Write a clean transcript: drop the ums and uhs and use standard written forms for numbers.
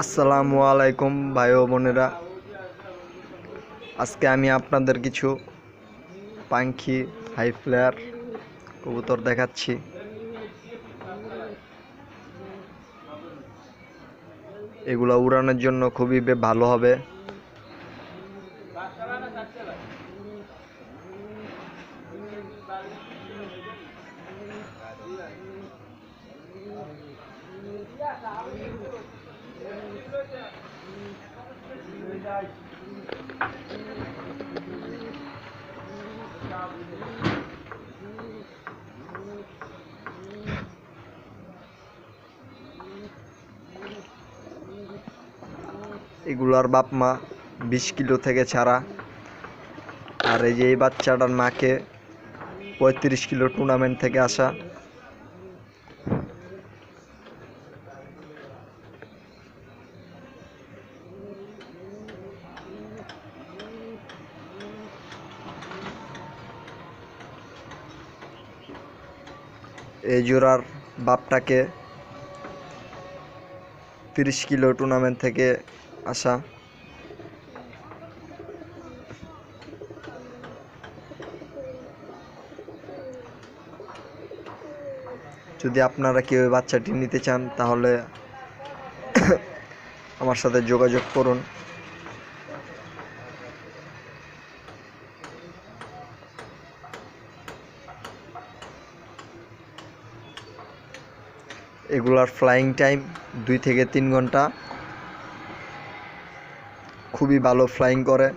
আসসালামু আলাইকুম ভাই ও বোনেরা। আজকে আমি আপনাদের কিছু পাখি হাই ফ্লায়ার কবুতর দেখাচ্ছি। এগুলো উড়ানোর জন্য খুবই ভালো হবে। এগুলার বাপ মা 20 কিলো থেকে ছাড়া, আর এই যে এই বাচ্চাটার মাকে 35 কিলো টুর্নামেন্ট থেকে আসা। এই জোড়ার বাপটাকে 30 কিলো টুর্নামেন্ট থেকে আসা। যদি আপনারা কেউ বাচ্চাটি নিতে চান তাহলে আমার সাথে যোগাযোগ করুন। এগুলার ফ্লাইং টাইম 2 থেকে 3 ঘন্টা। খুবই ভালো ফ্লাইং করে।